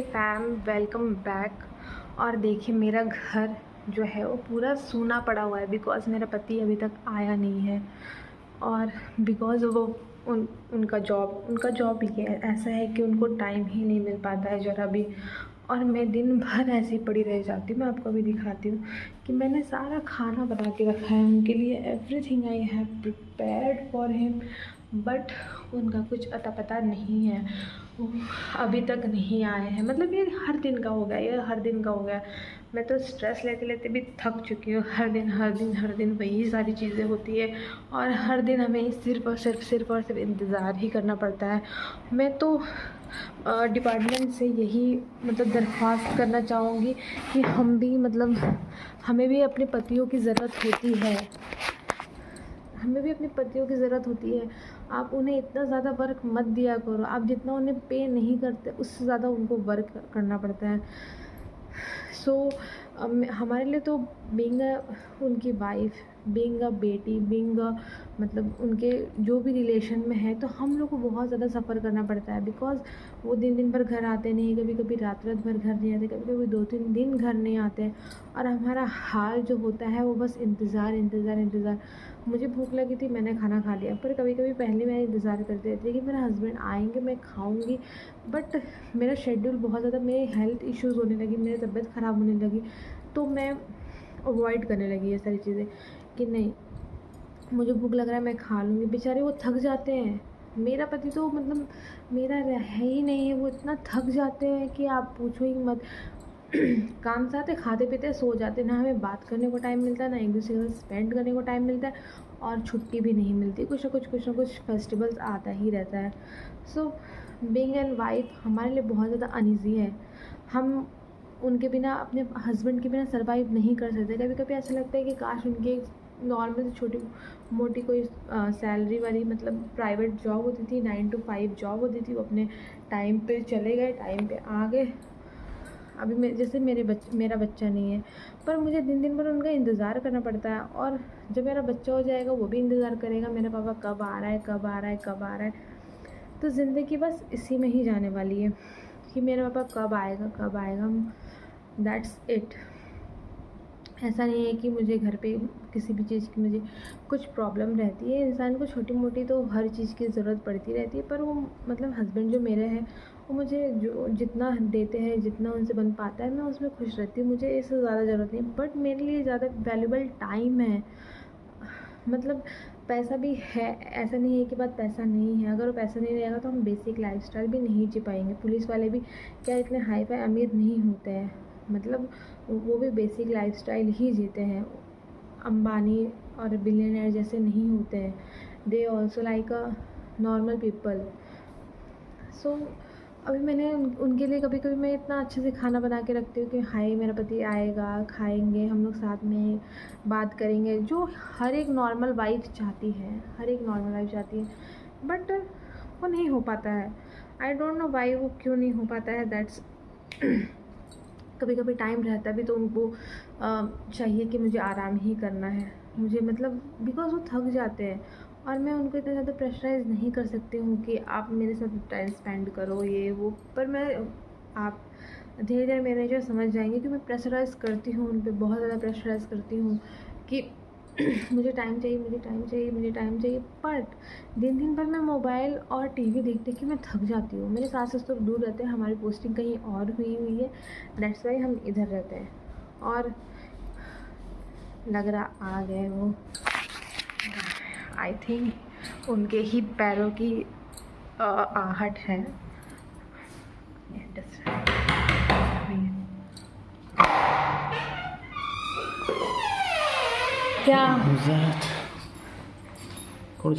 Fam welcome back. और देखिए मेरा घर जो है वो पूरा सूना पड़ा हुआ है बिकॉज़ मेरा पति अभी तक आया नहीं है। और बिकॉज़ वो उनका जॉब ये ऐसा है कि उनको टाइम ही नहीं मिल पाता है ज़रा भी। और मैं दिन भर ऐसे ही पड़ी रह जाती हूँ। मैं आपको अभी दिखाती हूँ कि मैंने सारा खाना बना के रखा है उनके लिए, everything I have prepared for him, but उनका कुछ अता पता नहीं है। वो अभी तक नहीं आए हैं। मतलब ये हर दिन का हो गया, ये हर दिन का हो गया। मैं तो स्ट्रेस लेते लेते भी थक चुकी हूँ। हर दिन वही सारी चीज़ें होती है और हर दिन हमें सिर्फ इंतज़ार ही करना पड़ता है। मैं तो डिपार्टमेंट से यही मतलब दरख्वास्त करना चाहूँगी कि हम भी मतलब हमें भी अपने पतियों की ज़रूरत होती है। हमें भी अपने पतियों की ज़रूरत होती है। आप उन्हें इतना ज़्यादा वर्क मत दिया करो। आप जितना उन्हें पे नहीं करते उससे ज़्यादा उनको वर्क करना पड़ता है। सो हमारे लिए तो बीइंग उनकी वाइफ, बीइंग अ बेटी, बीइंग मतलब उनके जो भी रिलेशन में है, तो हम लोग को बहुत ज़्यादा सफ़र करना पड़ता है बिकॉज़ वो दिन भर घर आते नहीं, कभी कभी रात भर घर नहीं आते, कभी कभी 2-3 दिन घर नहीं आते। और हमारा हाल जो होता है वो बस इंतज़ार। मुझे भूख लगी थी, मैंने खाना खा लिया, पर कभी कभी पहले मैं इंतज़ार करती रहती थी कि मेरे हस्बैंड आएंगे मैं खाऊंगी। बट मेरा शेड्यूल बहुत ज़्यादा, मेरे हेल्थ इश्यूज़ होने लगी, मेरी तबीयत ख़राब होने लगी, तो मैं अवॉइड करने लगी ये सारी चीज़ें कि नहीं, मुझे भूख लग रहा है मैं खा लूँगी। बेचारे वो थक जाते हैं। मेरा पति तो मतलब मेरा है ही नहीं है, वो इतना थक जाते हैं कि आप पूछो ही मत। काम से आते, खाते पीते सो जाते, ना हमें बात करने को टाइम मिलता है, ना एक दूसरे के साथ स्पेंड करने को टाइम मिलता है, और छुट्टी भी नहीं मिलती। कुछ ना कुछ फेस्टिवल्स आता ही रहता है। सो बीइंग एन वाइफ हमारे लिए बहुत ज़्यादा अनईज़ी है। हम उनके बिना, अपने हस्बैंड के बिना सर्वाइव नहीं कर सकते। कभी कभी ऐसा लगता है कि काश उनकी नॉर्मल छोटी मोटी कोई सैलरी वाली मतलब प्राइवेट जॉब होती थी, 9 to 5 जॉब होती थी, वो अपने टाइम पे चले गए, टाइम पे आ गए। अभी जैसे मेरा बच्चा नहीं है, पर मुझे दिन भर उनका इंतज़ार करना पड़ता है। और जब मेरा बच्चा हो जाएगा वो भी इंतज़ार करेगा, मेरा पापा कब आ रहा है। तो ज़िंदगी बस इसी में ही जाने वाली है कि मेरा पापा कब आएगा। That's it. ऐसा नहीं है कि मुझे घर पे किसी भी चीज़ की मुझे कुछ प्रॉब्लम रहती है। इंसान को छोटी मोटी तो हर चीज़ की ज़रूरत पड़ती रहती है, पर वो मतलब हस्बैंड जो मेरे हैं वो मुझे जो जितना देते हैं, जितना उनसे बन पाता है, मैं उसमें खुश रहती हूँ। मुझे इससे ज़्यादा ज़रूरत नहीं, बट मेरे लिए ज़्यादा वैल्यूबल टाइम है। मतलब पैसा भी है, ऐसा नहीं है कि बात पैसा नहीं है। अगर वो पैसा नहीं रहेगा तो हम बेसिक लाइफस्टाइल भी नहीं जी पाएंगे। पुलिस वाले भी क्या इतने हाई फाई अमीर नहीं होते हैं, मतलब वो भी बेसिक लाइफस्टाइल ही जीते हैं। अंबानी और बिलियनर जैसे नहीं होते हैं। They also like a normal people. So अभी मैंने उनके लिए कभी कभी मैं इतना अच्छे से खाना बना के रखती हूँ कि हाय मेरा पति आएगा, खाएंगे हम लोग साथ में, बात करेंगे, जो हर एक नॉर्मल वाइफ चाहती है। बट वो नहीं हो पाता है। आई डोंट नो वाई, वो क्यों नहीं हो पाता है। दैट्स कभी कभी टाइम रहता भी तो उनको चाहिए कि मुझे आराम ही करना है, मुझे मतलब बिकॉज़ वो थक जाते हैं। और मैं उनको इतना ज़्यादा प्रेशराइज़ नहीं कर सकती हूँ कि आप मेरे साथ टाइम स्पेंड करो ये वो। पर मैं आप धीरे धीरे मैनेजर समझ जाएंगे कि मैं प्रेशराइज़ करती हूँ, उन पर बहुत ज़्यादा प्रेशराइज़ करती हूँ कि मुझे टाइम चाहिए। बट दिन भर मैं मोबाइल और टीवी देखते कि मैं थक जाती हूँ। मेरे सास ससुर दूर रहते हैं, हमारी पोस्टिंग कहीं और हुई है, दैट्स वाई हम इधर रहते हैं। और लग रहा आ गए वो, आई थिंक उनके ही पैरों की आहट है। क्या Who's that? कौन